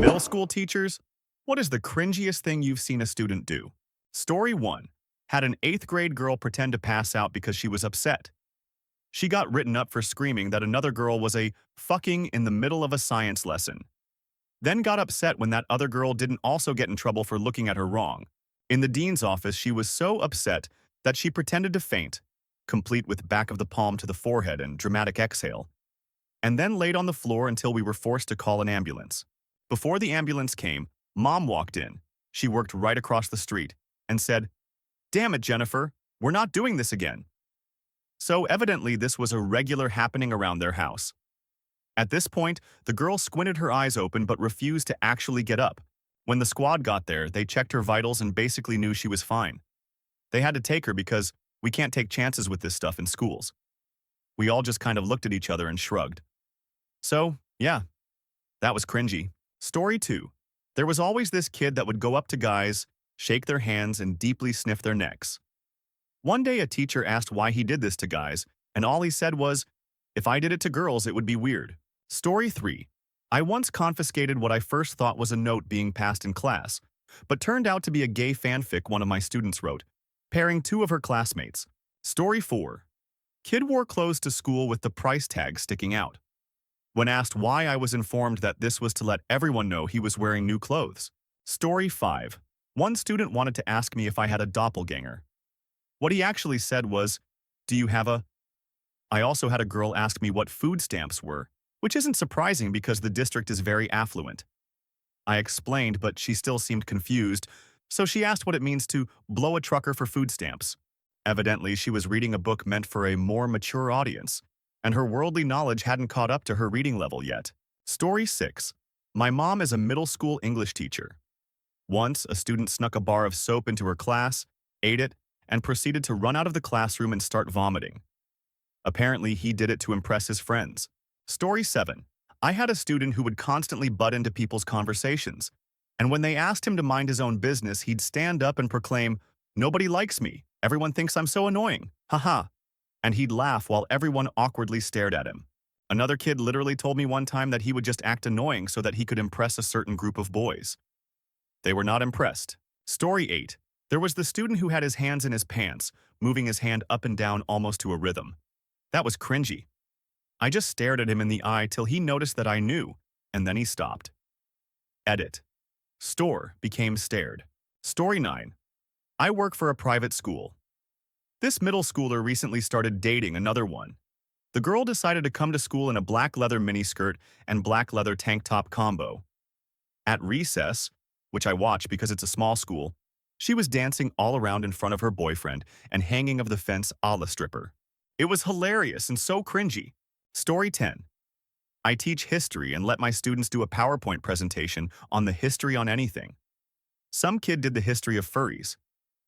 Middle school teachers, what is the cringiest thing you've seen a student do? Story 1. Had an 8th grade girl pretend to pass out because she was upset. She got written up for screaming that another girl was a fucking in the middle of a science lesson. Then got upset when that other girl didn't also get in trouble for looking at her wrong. In the dean's office, she was so upset that she pretended to faint, complete with back of the palm to the forehead and dramatic exhale, and then laid on the floor until we were forced to call an ambulance. Before the ambulance came, Mom walked in. She worked right across the street and said, "Damn it, Jennifer, we're not doing this again." So evidently this was a regular happening around their house. At this point, the girl squinted her eyes open but refused to actually get up. When the squad got there, they checked her vitals and basically knew she was fine. They had to take her because we can't take chances with this stuff in schools. We all just kind of looked at each other and shrugged. So, yeah, that was cringy. Story 2. There was always this kid that would go up to guys, shake their hands, and deeply sniff their necks. One day a teacher asked why he did this to guys, and all he said was, "If I did it to girls, it would be weird." Story 3. I once confiscated what I first thought was a note being passed in class, but turned out to be a gay fanfic one of my students wrote, pairing two of her classmates. Story 4. Kid wore clothes to school with the price tag sticking out. When asked why, I was informed that this was to let everyone know he was wearing new clothes. Story 5. One student wanted to ask me if I had a doppelganger. What he actually said was, "Do you have a—" I also had a girl ask me what food stamps were, which isn't surprising because the district is very affluent. I explained, but she still seemed confused, so she asked what it means to blow a trucker for food stamps. Evidently, she was reading a book meant for a more mature audience, and her worldly knowledge hadn't caught up to her reading level yet. Story 6. My mom is a middle school English teacher. Once, a student snuck a bar of soap into her class, ate it, and proceeded to run out of the classroom and start vomiting. Apparently, he did it to impress his friends. Story 7. I had a student who would constantly butt into people's conversations, and when they asked him to mind his own business, he'd stand up and proclaim, "Nobody likes me. Everyone thinks I'm so annoying. Haha." And he'd laugh while everyone awkwardly stared at him. Another kid literally told me one time that he would just act annoying so that he could impress a certain group of boys. They were not impressed. Story 8. There was the student who had his hands in his pants, moving his hand up and down almost to a rhythm. That was cringy. I just stared at him in the eye till he noticed that I knew, and then he stopped. Edit. Store became stared. Story 9. I work for a private school. This middle schooler recently started dating another one. The girl decided to come to school in a black leather miniskirt and black leather tank top combo. At recess, which I watch because it's a small school, she was dancing all around in front of her boyfriend and hanging of the fence a la stripper. It was hilarious and so cringy. Story 10. I teach history and let my students do a PowerPoint presentation on the history on anything. Some kid did the history of furries.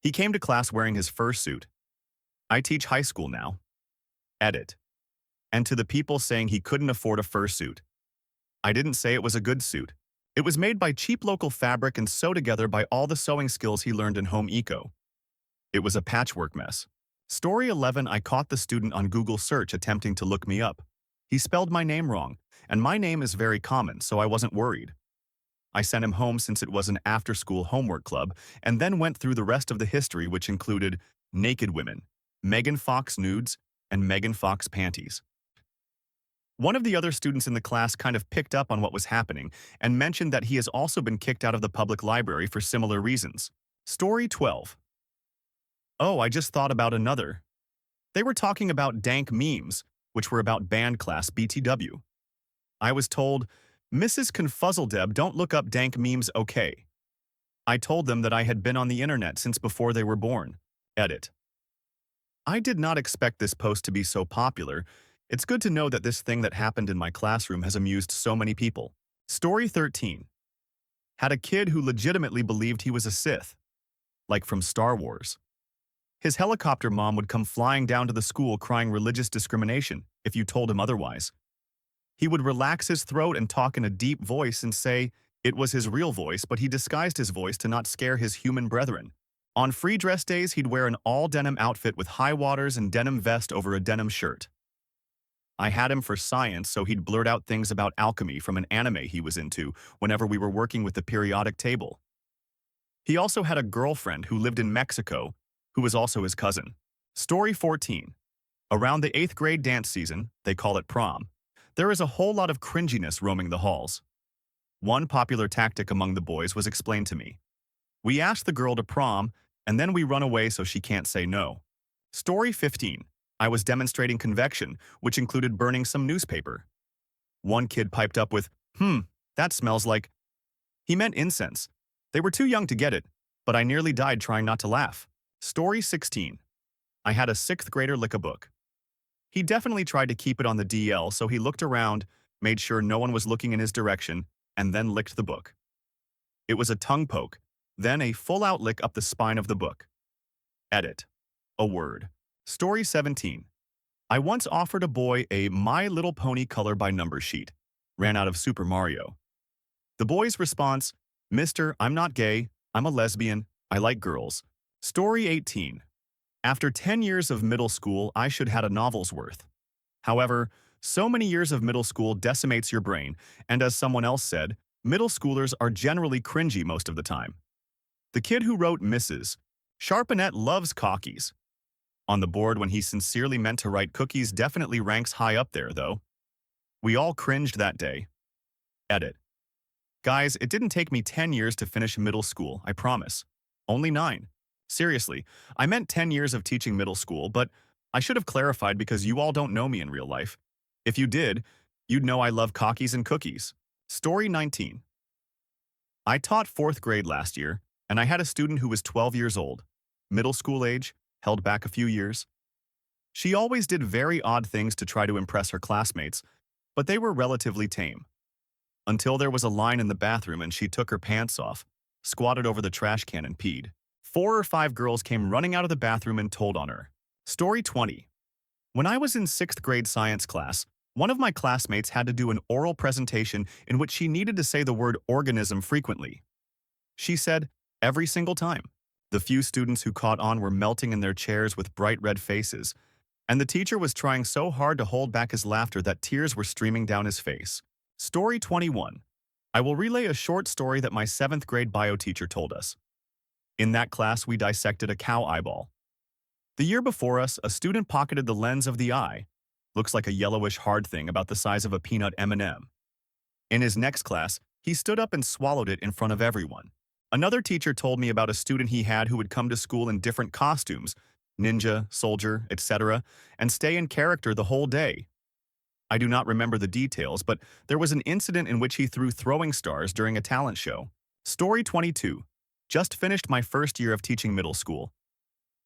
He came to class wearing his fursuit. I teach high school now. Edit. And to the people saying he couldn't afford a fursuit, I didn't say it was a good suit. It was made by cheap local fabric and sewed together by all the sewing skills he learned in home eco. It was a patchwork mess. Story 11. I caught the student on Google search attempting to look me up. He spelled my name wrong, and my name is very common, so I wasn't worried. I sent him home since it was an after-school homework club, and then went through the rest of the history, which included naked women, Megan Fox nudes, and Megan Fox panties. One of the other students in the class kind of picked up on what was happening and mentioned that he has also been kicked out of the public library for similar reasons. Story 12. Oh, I just thought about another. They were talking about dank memes, which were about band class BTW. I was told, "Mrs. Confuzzledeb, don't look up dank memes, okay?" I told them that I had been on the internet since before they were born. Edit. I did not expect this post to be so popular. It's good to know that this thing that happened in my classroom has amused so many people. Story 13. Had a kid who legitimately believed he was a Sith, like from Star Wars. His helicopter mom would come flying down to the school crying religious discrimination if you told him otherwise. He would relax his throat and talk in a deep voice and say it was his real voice, but he disguised his voice to not scare his human brethren. On free dress days, he'd wear an all-denim outfit with high waters and denim vest over a denim shirt. I had him for science, so he'd blurt out things about alchemy from an anime he was into whenever we were working with the periodic table. He also had a girlfriend who lived in Mexico, who was also his cousin. Story 14. Around the 8th grade dance season, they call it prom, there is a whole lot of cringiness roaming the halls. One popular tactic among the boys was explained to me. We ask the girl to prom, and then we run away so she can't say no. Story 15. I was demonstrating convection, which included burning some newspaper. One kid piped up with, that smells like... He meant incense. They were too young to get it, but I nearly died trying not to laugh. Story 16. I had a 6th grader lick a book. He definitely tried to keep it on the DL, so he looked around, made sure no one was looking in his direction, and then licked the book. It was a tongue poke, then a full-out lick up the spine of the book. Edit. A word. Story 17. I once offered a boy a My Little Pony color by number sheet. Ran out of Super Mario. The boy's response, Mister, I'm not gay, I'm a lesbian, I like girls. Story 18. After 10 years of middle school, I should had a novel's worth. However, so many years of middle school decimates your brain, and as someone else said, middle schoolers are generally cringy most of the time. The kid who wrote Mrs. Sharpenette loves cockies. On the board when he sincerely meant to write cookies definitely ranks high up there, though. We all cringed that day. Edit. Guys, it didn't take me 10 years to finish middle school, I promise. Only 9. Seriously, I meant 10 years of teaching middle school, but I should have clarified because you all don't know me in real life. If you did, you'd know I love cockies and cookies. Story 19. I taught 4th grade last year, and I had a student who was 12 years old, middle school age, held back a few years. She always did very odd things to try to impress her classmates, but they were relatively tame. Until there was a line in the bathroom and she took her pants off, squatted over the trash can and peed. 4 or 5 girls came running out of the bathroom and told on her. Story 20. When I was in 6th grade science class, one of my classmates had to do an oral presentation in which she needed to say the word organism frequently. She said, every single time. The few students who caught on were melting in their chairs with bright red faces, and the teacher was trying so hard to hold back his laughter that tears were streaming down his face. Story 21. I will relay a short story that my 7th grade bio teacher told us. In that class, we dissected a cow eyeball. The year before us, a student pocketed the lens of the eye. Looks like a yellowish hard thing about the size of a peanut M&M. In his next class, he stood up and swallowed it in front of everyone. Another teacher told me about a student he had who would come to school in different costumes, ninja, soldier, etc., and stay in character the whole day. I do not remember the details, but there was an incident in which he threw throwing stars during a talent show. Story 22. Just finished my first year of teaching middle school.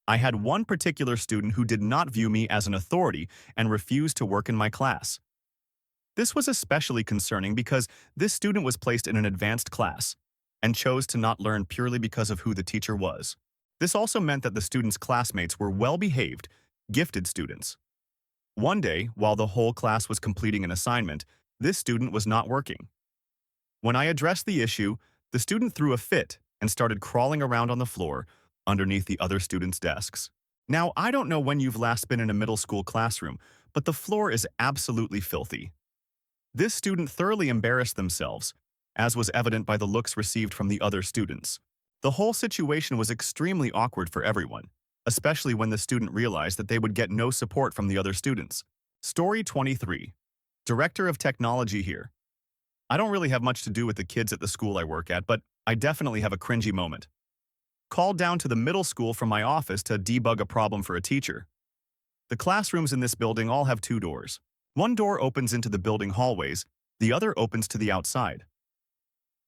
I had one particular student who did not view me as an authority and refused to work in my class. This was especially concerning because this student was placed in an advanced class and chose to not learn purely because of who the teacher was. This also meant that the student's classmates were well-behaved, gifted students. One day, while the whole class was completing an assignment, this student was not working. When I addressed the issue, the student threw a fit and started crawling around on the floor underneath the other students' desks. Now, I don't know when you've last been in a middle school classroom, but the floor is absolutely filthy. This student thoroughly embarrassed themselves, as was evident by the looks received from the other students. The whole situation was extremely awkward for everyone, especially when the student realized that they would get no support from the other students. Story 23. Director of Technology here. I don't really have much to do with the kids at the school I work at, but I definitely have a cringy moment. Called down to the middle school from my office to debug a problem for a teacher. The classrooms in this building all have 2 doors. One door opens into the building hallways, the other opens to the outside.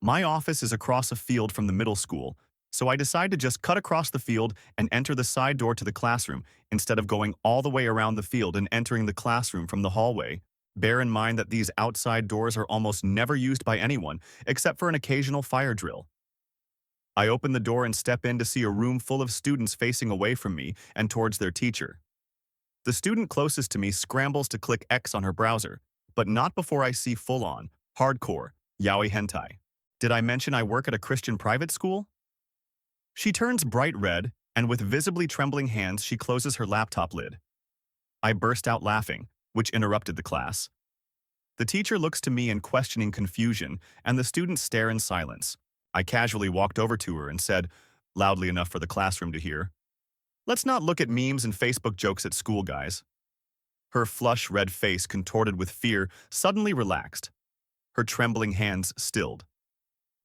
My office is across a field from the middle school, so I decide to just cut across the field and enter the side door to the classroom instead of going all the way around the field and entering the classroom from the hallway. Bear in mind that these outside doors are almost never used by anyone except for an occasional fire drill. I open the door and step in to see a room full of students facing away from me and towards their teacher. The student closest to me scrambles to click X on her browser, but not before I see full-on, hardcore, yaoi hentai. Did I mention I work at a Christian private school? She turns bright red, and with visibly trembling hands she closes her laptop lid. I burst out laughing, which interrupted the class. The teacher looks to me in questioning confusion, and the students stare in silence. I casually walked over to her and said, loudly enough for the classroom to hear, "Let's not look at memes and Facebook jokes at school, guys." Her flush red face, contorted with fear, suddenly relaxed. Her trembling hands stilled.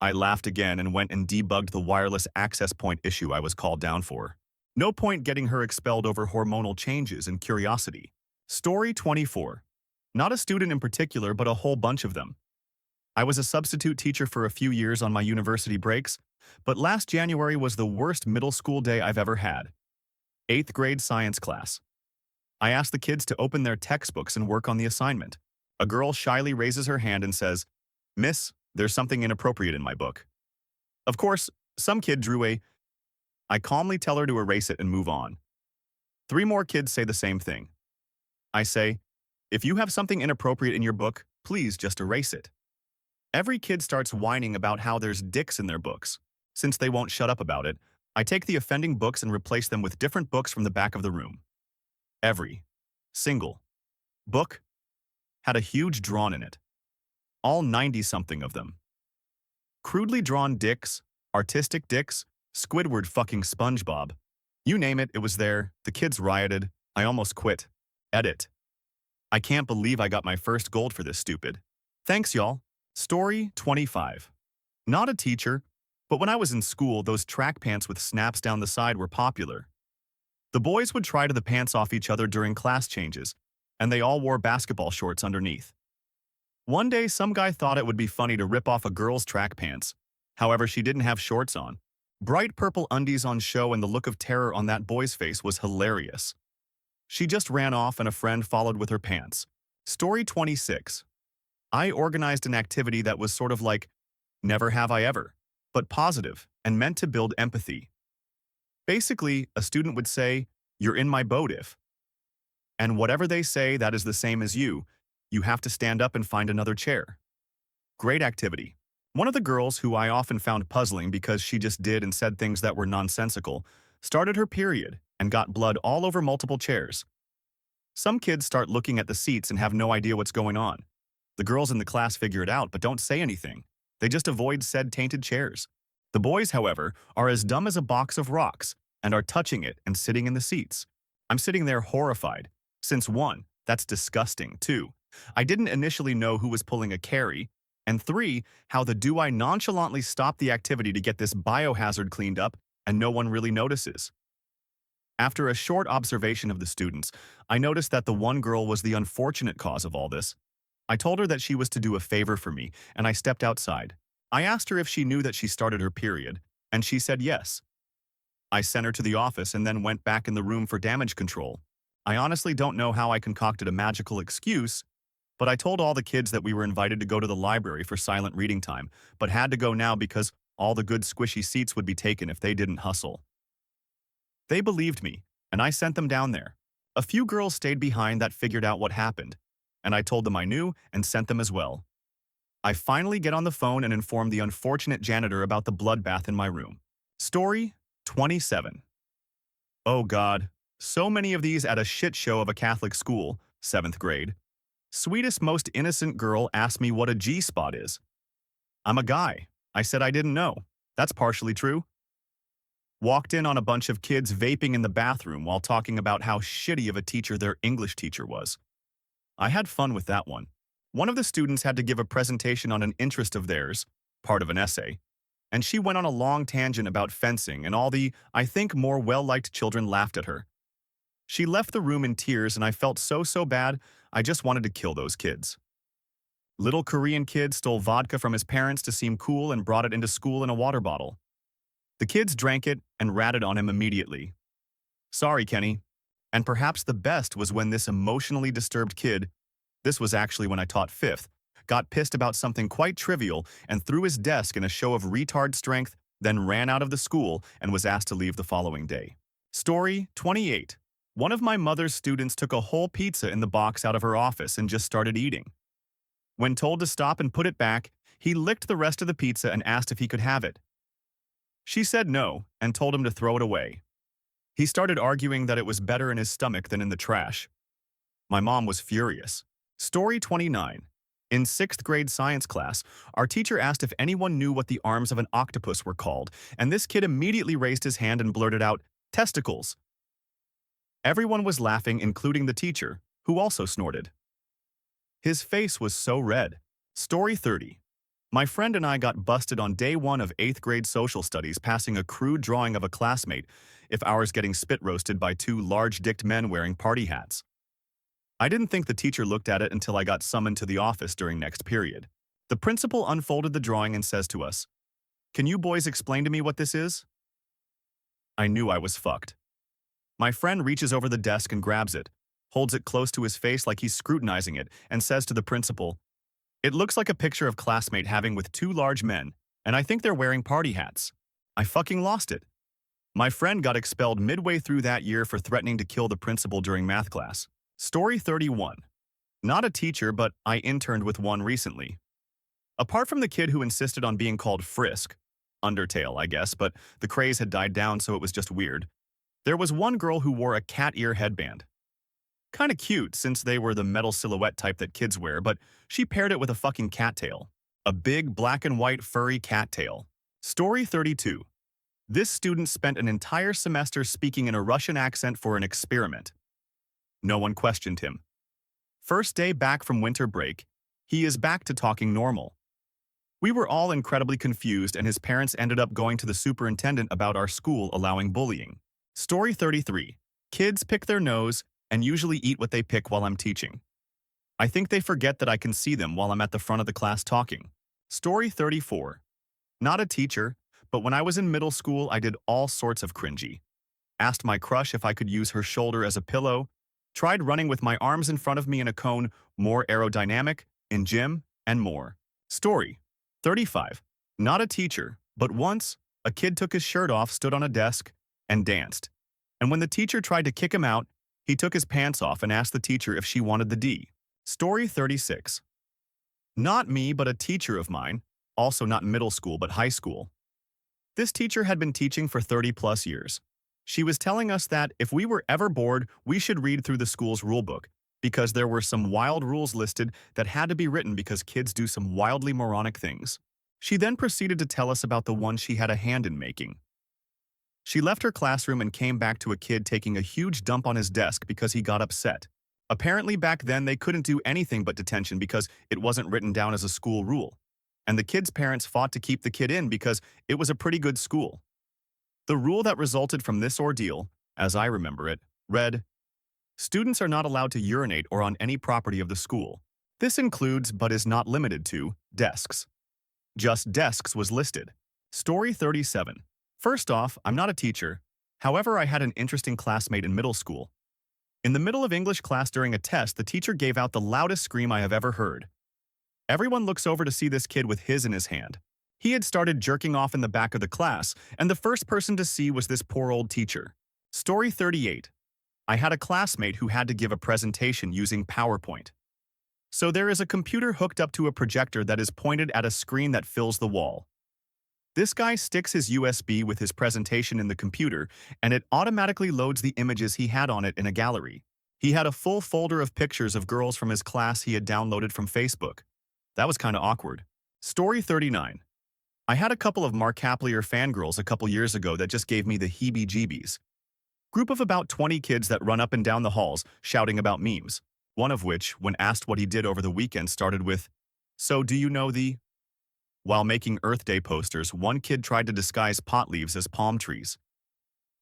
I laughed again and went and debugged the wireless access point issue I was called down for. No point getting her expelled over hormonal changes and curiosity. Story 24. Not a student in particular, but a whole bunch of them. I was a substitute teacher for a few years on my university breaks, but last January was the worst middle school day I've ever had. 8th grade science class. I asked the kids to open their textbooks and work on the assignment. A girl shyly raises her hand and says, "Miss, there's something inappropriate in my book." Of course, some kid drew a. I calmly tell her to erase it and move on. 3 more kids say the same thing. I say, "If you have something inappropriate in your book, please just erase it." Every kid starts whining about how there's dicks in their books. Since they won't shut up about it, I take the offending books and replace them with different books from the back of the room. Every single book had a huge drawn in it. All 90-something of them. Crudely drawn dicks, artistic dicks, Squidward fucking SpongeBob. You name it, it was there. The kids rioted. I almost quit. Edit. I can't believe I got my first gold for this stupid. Thanks, y'all. Story 25. Not a teacher, but when I was in school, those track pants with snaps down the side were popular. The boys would try to the pants off each other during class changes, and they all wore basketball shorts underneath. One day, some guy thought it would be funny to rip off a girl's track pants. However, she didn't have shorts on. Bright purple undies on show, and the look of terror on that boy's face was hilarious. She just ran off and a friend followed with her pants. Story 26. I organized an activity that was sort of like Never Have I Ever, but positive and meant to build empathy. Basically, a student would say, "You're in my boat if." And whatever they say, that is the same as you. You have to stand up and find another chair. Great activity. One of the girls, who I often found puzzling because she just did and said things that were nonsensical, started her period and got blood all over multiple chairs. Some kids start looking at the seats and have no idea what's going on. The girls in the class figure it out but don't say anything. They just avoid said tainted chairs. The boys, however, are as dumb as a box of rocks and are touching it and sitting in the seats. I'm sitting there horrified. Since 1, that's disgusting. 2, I didn't initially know who was pulling a carry. And 3, how the do I nonchalantly stop the activity to get this biohazard cleaned up and no one really notices. After a short observation of the students, I noticed that the one girl was the unfortunate cause of all this. I told her that she was to do a favor for me, and I stepped outside. I asked her if she knew that she started her period, and she said yes. I sent her to the office and then went back in the room for damage control. I honestly don't know how I concocted a magical excuse, but I told all the kids that we were invited to go to the library for silent reading time, but had to go now because all the good squishy seats would be taken if they didn't hustle. They believed me, and I sent them down there. A few girls stayed behind that figured out what happened, and I told them I knew and sent them as well. I finally get on the phone and inform the unfortunate janitor about the bloodbath in my room. Story 27. Oh God, so many of these at a shit show of a Catholic school, 7th grade. Sweetest, most innocent girl asked me what a G-spot is. I'm a guy. I said I didn't know. That's partially true. Walked in on a bunch of kids vaping in the bathroom while talking about how shitty of a teacher their English teacher was. I had fun with that one. One of the students had to give a presentation on an interest of theirs, part of an essay, and she went on a long tangent about fencing, and all the, I think, more well-liked children laughed at her. She left the room in tears, and I felt so bad, I just wanted to kill those kids. Little Korean kid stole vodka from his parents to seem cool and brought it into school in a water bottle. The kids drank it and ratted on him immediately. Sorry, Kenny. And perhaps the best was when this emotionally disturbed kid, this was actually when I taught 5th, got pissed about something quite trivial and threw his desk in a show of retard strength, then ran out of the school and was asked to leave the following day. Story 28. One of my mother's students took a whole pizza in the box out of her office and just started eating. When told to stop and put it back, he licked the rest of the pizza and asked if he could have it. She said no and told him to throw it away. He started arguing that it was better in his stomach than in the trash. My mom was furious. Story 29. In 6th grade science class, our teacher asked if anyone knew what the arms of an octopus were called, and this kid immediately raised his hand and blurted out, "Testicles." Everyone was laughing, including the teacher, who also snorted. His face was so red. Story 30. My friend and I got busted on day 1 of 8th grade social studies passing a crude drawing of a classmate, if ours getting spit roasted by 2 large-dicked men wearing party hats. I didn't think the teacher looked at it until I got summoned to the office during next period. The principal unfolded the drawing and says to us, "Can you boys explain to me what this is?" I knew I was fucked. My friend reaches over the desk and grabs it, holds it close to his face like he's scrutinizing it, and says to the principal, "It looks like a picture of classmate having with 2 large men, and I think they're wearing party hats." I fucking lost it. My friend got expelled midway through that year for threatening to kill the principal during math class. Story 31. Not a teacher, but I interned with one recently. Apart from the kid who insisted on being called Frisk, Undertale, I guess, but the craze had died down so it was just weird, there was one girl who wore a cat ear headband. Kinda cute since they were the metal silhouette type that kids wear, but she paired it with a fucking cattail. A big black and white furry cattail. Story 32. This student spent an entire semester speaking in a Russian accent for an experiment. No one questioned him. First day back from winter break, he is back to talking normal. We were all incredibly confused and his parents ended up going to the superintendent about our school allowing bullying. Story 33. Kids pick their nose and usually eat what they pick while I'm teaching. I think they forget that I can see them while I'm at the front of the class talking. Story 34. Not a teacher, but when I was in middle school I did all sorts of cringy. Asked my crush if I could use her shoulder as a pillow, tried running with my arms in front of me in a cone, more aerodynamic, in gym, and more. Story 35. Not a teacher, but once, a kid took his shirt off, stood on a desk, and danced. And when the teacher tried to kick him out, he took his pants off and asked the teacher if she wanted the D. Story 36. Not me, but a teacher of mine, also not middle school but high school. This teacher had been teaching for 30+ years. She was telling us that if we were ever bored, we should read through the school's rulebook, because there were some wild rules listed that had to be written because kids do some wildly moronic things. She then proceeded to tell us about the one she had a hand in making. She left her classroom and came back to a kid taking a huge dump on his desk because he got upset. Apparently back then they couldn't do anything but detention because it wasn't written down as a school rule. And the kid's parents fought to keep the kid in because it was a pretty good school. The rule that resulted from this ordeal, as I remember it, read, "Students are not allowed to urinate or on any property of the school. This includes, but is not limited to, desks." Just desks was listed. Story 37. First off, I'm not a teacher. However, I had an interesting classmate in middle school. In the middle of English class during a test, the teacher gave out the loudest scream I have ever heard. Everyone looks over to see this kid with his in his hand. He had started jerking off in the back of the class, and the first person to see was this poor old teacher. Story 38. I had a classmate who had to give a presentation using PowerPoint. So there is a computer hooked up to a projector that is pointed at a screen that fills the wall. This guy sticks his USB with his presentation in the computer, and it automatically loads the images he had on it in a gallery. He had a full folder of pictures of girls from his class he had downloaded from Facebook. That was kinda awkward. Story 39. I had a couple of Mark Kaplier fangirls a couple years ago that just gave me the heebie-jeebies. Group of about 20 kids that run up and down the halls shouting about memes, one of which, when asked what he did over the weekend, started with, "So do you know the..." While making Earth Day posters, one kid tried to disguise pot leaves as palm trees.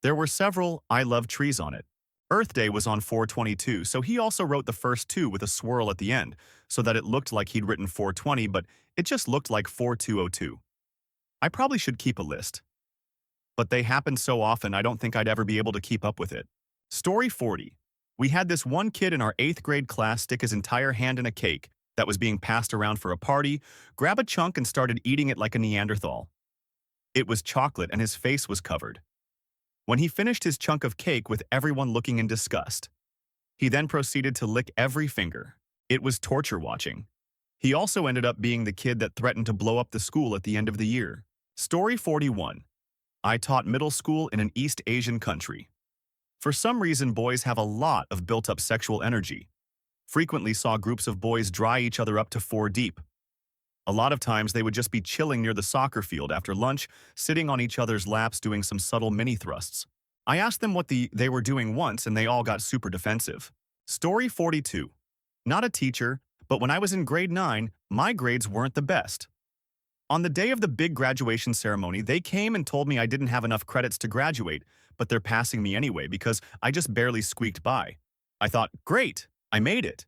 There were several "I love trees" on it. Earth Day was on 4/22, so he also wrote the first two with a swirl at the end, so that it looked like he'd written 420, but it just looked like 4202. I probably should keep a list. But they happened so often I don't think I'd ever be able to keep up with it. Story 40. We had this one kid in our 8th grade class stick his entire hand in a cake that was being passed around for a party, grab a chunk and started eating it like a Neanderthal. It was chocolate and his face was covered. When he finished his chunk of cake with everyone looking in disgust, he then proceeded to lick every finger. It was torture watching. He also ended up being the kid that threatened to blow up the school at the end of the year. Story 41. I taught middle school in an East Asian country. For some reason, boys have a lot of built-up sexual energy. Frequently saw groups of boys dry each other up to 4 deep. A lot of times they would just be chilling near the soccer field after lunch, sitting on each other's laps doing some subtle mini thrusts. I asked them what they were doing once and they all got super defensive. Story 42. Not a teacher, but when I was in grade 9, my grades weren't the best. On the day of the big graduation ceremony, they came and told me I didn't have enough credits to graduate, but they're passing me anyway because I just barely squeaked by. I thought, great, I made it.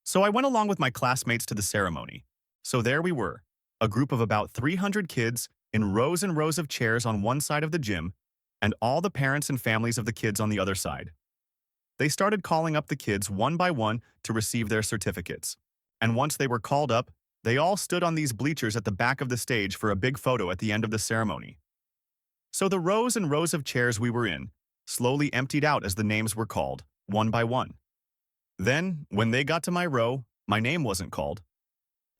So I went along with my classmates to the ceremony. So there we were, a group of about 300 kids in rows and rows of chairs on one side of the gym, and all the parents and families of the kids on the other side. They started calling up the kids one by one to receive their certificates. And once they were called up, they all stood on these bleachers at the back of the stage for a big photo at the end of the ceremony. So the rows and rows of chairs we were in slowly emptied out as the names were called, one by one. Then, when they got to my row, my name wasn't called.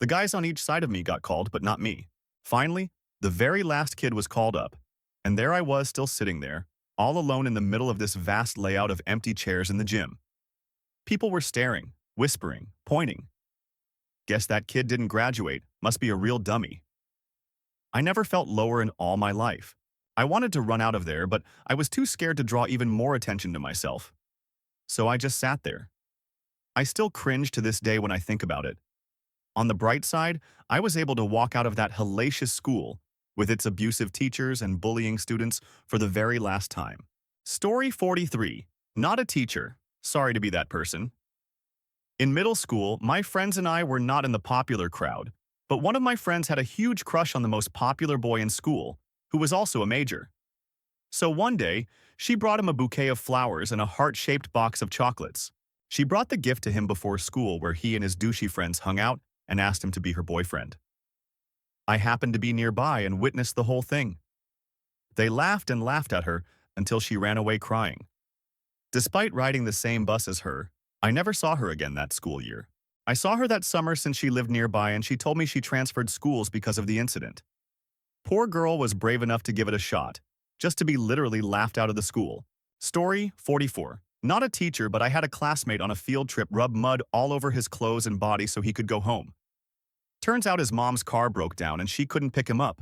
The guys on each side of me got called, but not me. Finally, the very last kid was called up, and there I was still sitting there, all alone in the middle of this vast layout of empty chairs in the gym. People were staring, whispering, pointing. Guess that kid didn't graduate, must be a real dummy. I never felt lower in all my life. I wanted to run out of there, but I was too scared to draw even more attention to myself. So I just sat there. I still cringe to this day when I think about it. On the bright side, I was able to walk out of that hellacious school, with its abusive teachers and bullying students, for the very last time. Story 43. Not a teacher. Sorry to be that person. In middle school, my friends and I were not in the popular crowd, but one of my friends had a huge crush on the most popular boy in school, who was also a major. So one day, she brought him a bouquet of flowers and a heart-shaped box of chocolates. She brought the gift to him before school where he and his douchey friends hung out and asked him to be her boyfriend. I happened to be nearby and witnessed the whole thing. They laughed and laughed at her until she ran away crying. Despite riding the same bus as her, I never saw her again that school year. I saw her that summer since she lived nearby and she told me she transferred schools because of the incident. Poor girl was brave enough to give it a shot, just to be literally laughed out of the school. Story 44. Not a teacher, but I had a classmate on a field trip rub mud all over his clothes and body so he could go home. Turns out his mom's car broke down and she couldn't pick him up.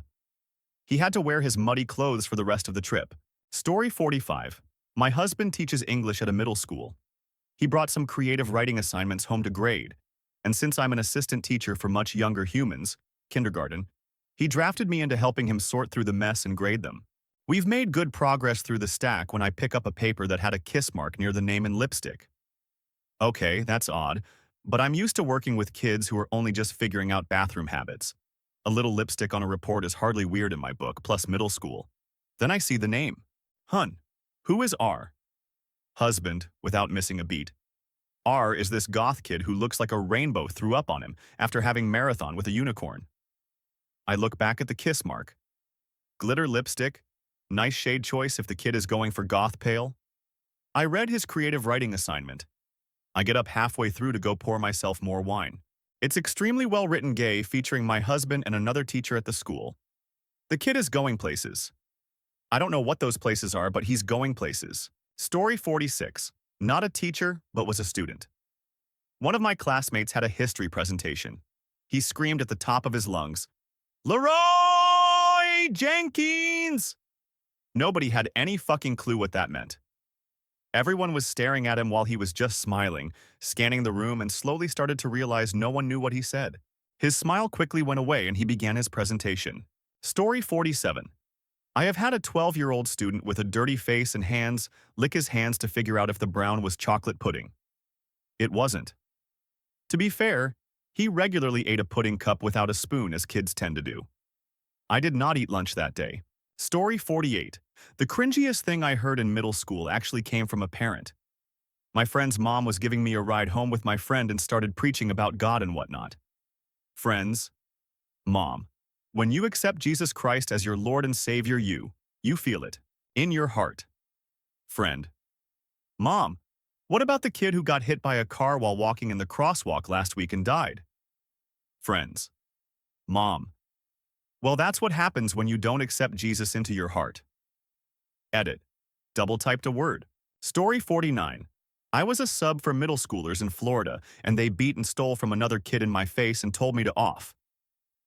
He had to wear his muddy clothes for the rest of the trip. Story 45. My husband teaches English at a middle school. He brought some creative writing assignments home to grade, and since I'm an assistant teacher for much younger humans, kindergarten, he drafted me into helping him sort through the mess and grade them. We've made good progress through the stack when I pick up a paper that had a kiss mark near the name in lipstick. Okay, that's odd, but I'm used to working with kids who are only just figuring out bathroom habits. A little lipstick on a report is hardly weird in my book, plus middle school. Then I see the name. Hun. Who is R? Husband, without missing a beat. R is this goth kid who looks like a rainbow threw up on him after having marathon with a unicorn. I look back at the kiss mark. Glitter lipstick. Nice shade choice if the kid is going for goth pale. I read his creative writing assignment. I get up halfway through to go pour myself more wine. It's extremely well-written gay featuring my husband and another teacher at the school. The kid is going places. I don't know what those places are, but he's going places. Story 46. Not a teacher, but was a student. One of my classmates had a history presentation. He screamed at the top of his lungs, "Leroy Jenkins!" Nobody had any fucking clue what that meant. Everyone was staring at him while he was just smiling, scanning the room, and slowly started to realize no one knew what he said. His smile quickly went away and he began his presentation. Story 47. I have had a 12-year-old student with a dirty face and hands lick his hands to figure out if the brown was chocolate pudding. It wasn't. To be fair, he regularly ate a pudding cup without a spoon, as kids tend to do. I did not eat lunch that day. Story 48. The cringiest thing I heard in middle school actually came from a parent. My friend's mom was giving me a ride home with my friend and started preaching about God and whatnot. Friends. Mom. When you accept Jesus Christ as your Lord and Savior, you feel it. In your heart. Friend. Mom. What about the kid who got hit by a car while walking in the crosswalk last week and died? Friends. Mom. Well, that's what happens when you don't accept Jesus into your heart. Edit. Double-typed a word. Story 49. I was a sub for middle schoolers in Florida, and they beat and stole from another kid in my face and told me to off.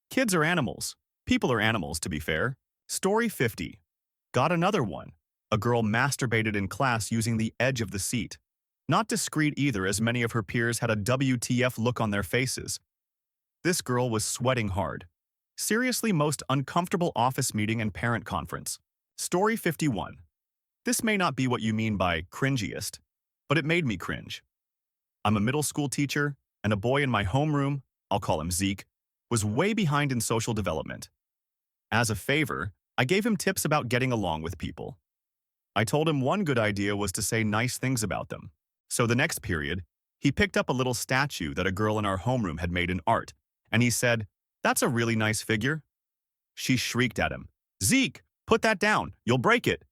Kids are animals. People are animals, to be fair. Story 50. Got another one. A girl masturbated in class using the edge of the seat. Not discreet either, as many of her peers had a WTF look on their faces. This girl was sweating hard. Seriously, most uncomfortable office meeting and parent conference. Story 51. This may not be what you mean by cringiest, but it made me cringe. I'm a middle school teacher, and a boy in my homeroom, I'll call him Zeke, was way behind in social development. As a favor, I gave him tips about getting along with people. I told him one good idea was to say nice things about them. So the next period, he picked up a little statue that a girl in our homeroom had made in art, and he said, "That's a really nice figure." She shrieked at him, "Zeke, put that down, you'll break it."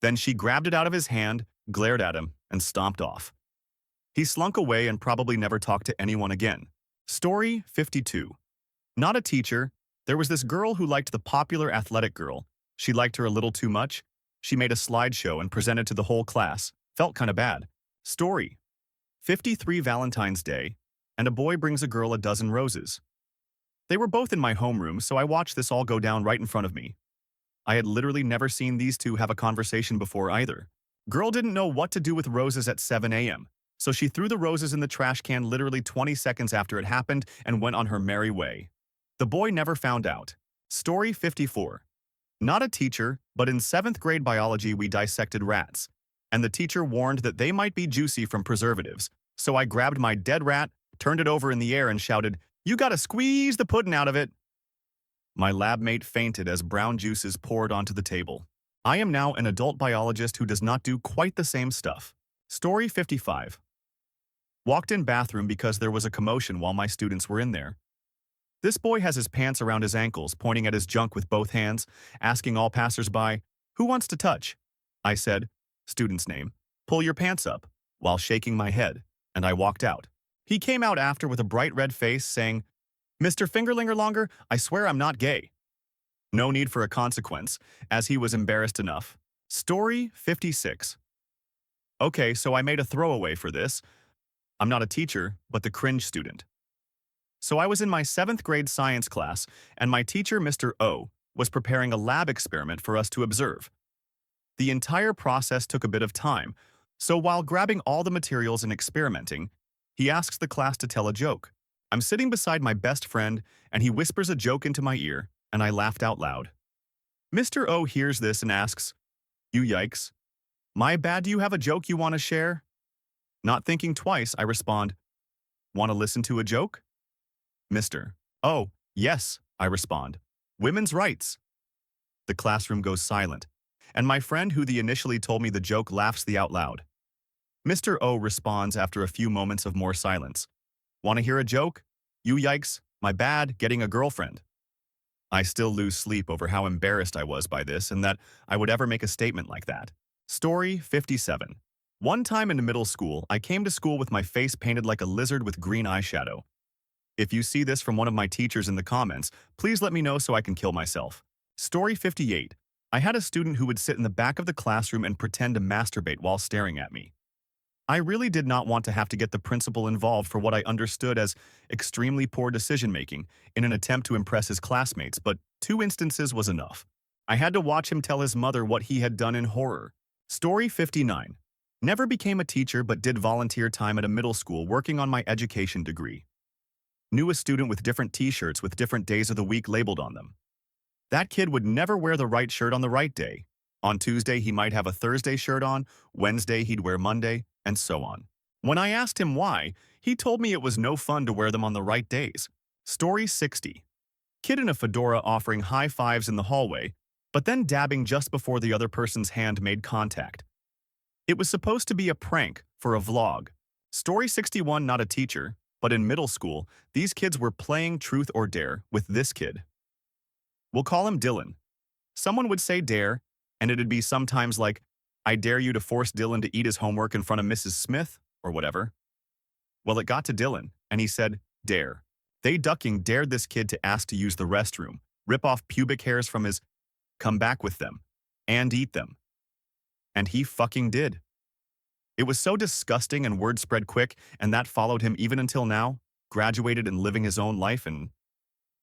Then she grabbed it out of his hand, glared at him, and stomped off. He slunk away and probably never talked to anyone again. Story 52. Not a teacher. There was this girl who liked the popular athletic girl. She liked her a little too much. She made a slideshow and presented to the whole class. Felt kinda bad. Story 53. Valentine's Day, and a boy brings a girl a dozen roses. They were both in my homeroom, so I watched this all go down right in front of me. I had literally never seen these two have a conversation before either. Girl didn't know what to do with roses at 7 a.m., so she threw the roses in the trash can literally 20 seconds after it happened and went on her merry way. The boy never found out. Story 54. Not a teacher, but in 7th grade biology we dissected rats, and the teacher warned that they might be juicy from preservatives, so I grabbed my dead rat, turned it over in the air and shouted, "You gotta squeeze the pudding out of it." My lab mate fainted as brown juices poured onto the table. I am now an adult biologist who does not do quite the same stuff. Story 55. Walked in bathroom because there was a commotion while my students were in there. This boy has his pants around his ankles, pointing at his junk with both hands, asking all passersby, "Who wants to touch?" I said, student's name, "Pull your pants up," while shaking my head, and I walked out. He came out after with a bright red face, saying, "Mr. Fingerlinger Longer, I swear I'm not gay." No need for a consequence, as he was embarrassed enough. Story 56. Okay, so I made a throwaway for this. I'm not a teacher, but the cringe student. So I was in my 7th grade science class, and my teacher, Mr. O, was preparing a lab experiment for us to observe. The entire process took a bit of time, so while grabbing all the materials and experimenting, he asks the class to tell a joke. I'm sitting beside my best friend, and he whispers a joke into my ear, and I laughed out loud. Mr. O hears this and asks, "You yikes. My bad, do you have a joke you want to share?" Not thinking twice, I respond, "Want to listen to a joke?" Mr. "Oh, yes," I respond. "Women's rights." The classroom goes silent, and my friend who the initially told me the joke laughs the out loud. Mr. O responds after a few moments of more silence. "Want to hear a joke? You yikes, my bad, getting a girlfriend." I still lose sleep over how embarrassed I was by this and that I would ever make a statement like that. Story 57. One time in middle school, I came to school with my face painted like a lizard with green eyeshadow. If you see this from one of my teachers in the comments, please let me know so I can kill myself. Story 58. I had a student who would sit in the back of the classroom and pretend to masturbate while staring at me. I really did not want to have to get the principal involved for what I understood as extremely poor decision-making in an attempt to impress his classmates, but 2 instances was enough. I had to watch him tell his mother what he had done in horror. Story 59. Never became a teacher but did volunteer time at a middle school working on my education degree. Knew a student with different t-shirts with different days of the week labeled on them. That kid would never wear the right shirt on the right day. On Tuesday, he might have a Thursday shirt on, Wednesday, he'd wear Monday, and so on. When I asked him why, he told me it was no fun to wear them on the right days. Story 60. Kid in a fedora offering high fives in the hallway, but then dabbing just before the other person's hand made contact. It was supposed to be a prank for a vlog. Story 61. Not a teacher, but in middle school, these kids were playing truth or dare with this kid. We'll call him Dylan. Someone would say dare, and it'd be sometimes like, "I dare you to force Dylan to eat his homework in front of Mrs. Smith," or whatever. Well, it got to Dylan, and he said, "Dare." They ducking dared this kid to ask to use the restroom, rip off pubic hairs from his, come back with them, and eat them. And he fucking did. It was so disgusting and word spread quick, and that followed him even until now, graduated and living his own life, and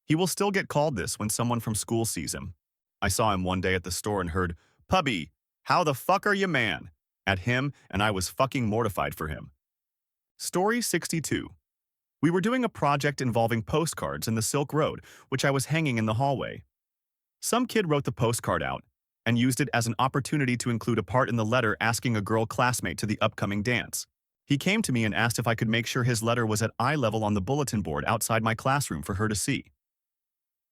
he will still get called this when someone from school sees him. I saw him one day at the store and heard, "Pubby, how the fuck are you, man?" at him, and I was fucking mortified for him. Story 62. We were doing a project involving postcards in the Silk Road, which I was hanging in the hallway. Some kid wrote the postcard out and used it as an opportunity to include a part in the letter asking a girl classmate to the upcoming dance. He came to me and asked if I could make sure his letter was at eye level on the bulletin board outside my classroom for her to see.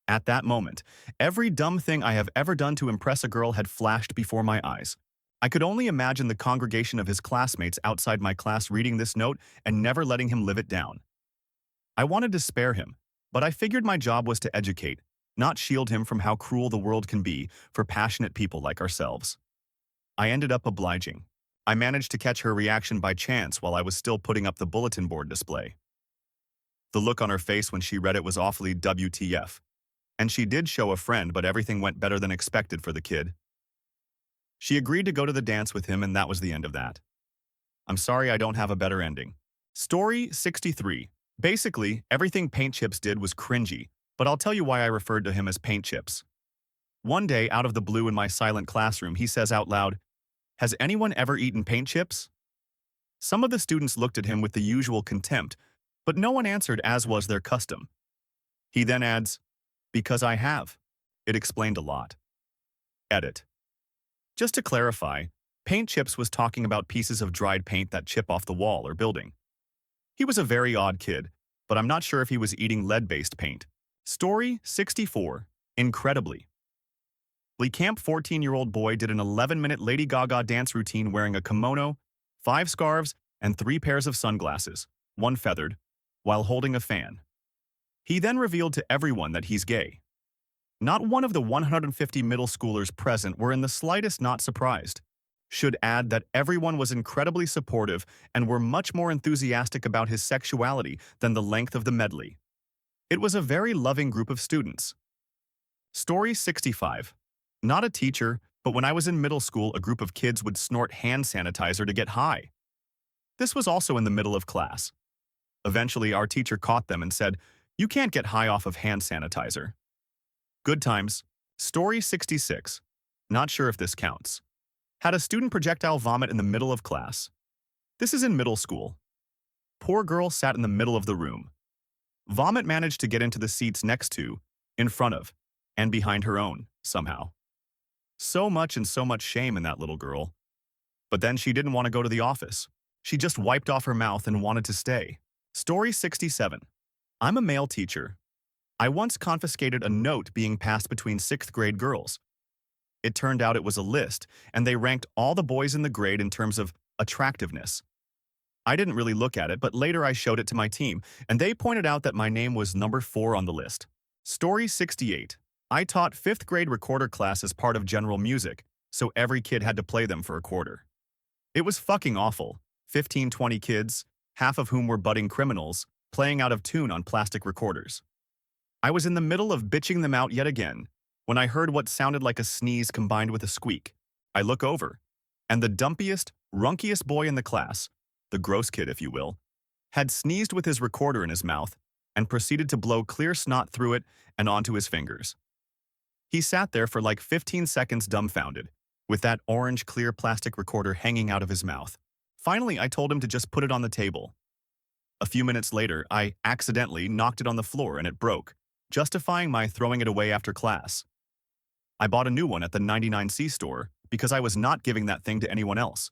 At that moment, every dumb thing I have ever done to impress a girl had flashed before my eyes. I could only imagine the congregation of his classmates outside my class reading this note and never letting him live it down. I wanted to spare him, but I figured my job was to educate, not shield him from how cruel the world can be for passionate people like ourselves. I ended up obliging. I managed to catch her reaction by chance while I was still putting up the bulletin board display. The look on her face when she read it was awfully WTF. And she did show a friend, but everything went better than expected for the kid. She agreed to go to the dance with him, and that was the end of that. I'm sorry I don't have a better ending. Story 63. Basically, everything Paint Chips did was cringy, but I'll tell you why I referred to him as Paint Chips. One day, out of the blue in my silent classroom, he says out loud, "Has anyone ever eaten paint chips?" Some of the students looked at him with the usual contempt, but no one answered as was their custom. He then adds, "Because I have." It explained a lot. Edit. Just to clarify, Paint Chips was talking about pieces of dried paint that chip off the wall or building. He was a very odd kid, but I'm not sure if he was eating lead-based paint. Story 64. Incredibly. Lee Camp 14-year-old boy did an 11-minute Lady Gaga dance routine wearing a kimono, 5 scarves, and 3 pairs of sunglasses, 1 feathered, while holding a fan. He then revealed to everyone that he's gay. Not one of the 150 middle schoolers present were in the slightest not surprised. Should add that everyone was incredibly supportive and were much more enthusiastic about his sexuality than the length of the medley. It was a very loving group of students. Story 65. Not a teacher, but when I was in middle school, a group of kids would snort hand sanitizer to get high. This was also in the middle of class. Eventually, our teacher caught them and said, "You can't get high off of hand sanitizer." Good times. Story 66. Not sure if this counts. Had a student projectile vomit in the middle of class. This is in middle school. Poor girl sat in the middle of the room. Vomit managed to get into the seats next to, in front of, and behind her own, somehow. So much and so much shame in that little girl. But then she didn't want to go to the office. She just wiped off her mouth and wanted to stay. Story 67. I'm a male teacher. I once confiscated a note being passed between 6th grade girls. It turned out it was a list, and they ranked all the boys in the grade in terms of attractiveness. I didn't really look at it, but later I showed it to my team, and they pointed out that my name was number 4 on the list. Story 68. I taught 5th grade recorder class as part of general music, so every kid had to play them for a quarter. It was fucking awful. 15-20 kids, half of whom were budding criminals, playing out of tune on plastic recorders. I was in the middle of bitching them out yet again, when I heard what sounded like a sneeze combined with a squeak. I look over, and the dumpiest, runkiest boy in the class, the gross kid if you will, had sneezed with his recorder in his mouth and proceeded to blow clear snot through it and onto his fingers. He sat there for like 15 seconds dumbfounded, with that orange clear plastic recorder hanging out of his mouth. Finally, I told him to just put it on the table. A few minutes later, I accidentally knocked it on the floor and it broke, justifying my throwing it away after class. I bought a new one at the 99C store because I was not giving that thing to anyone else.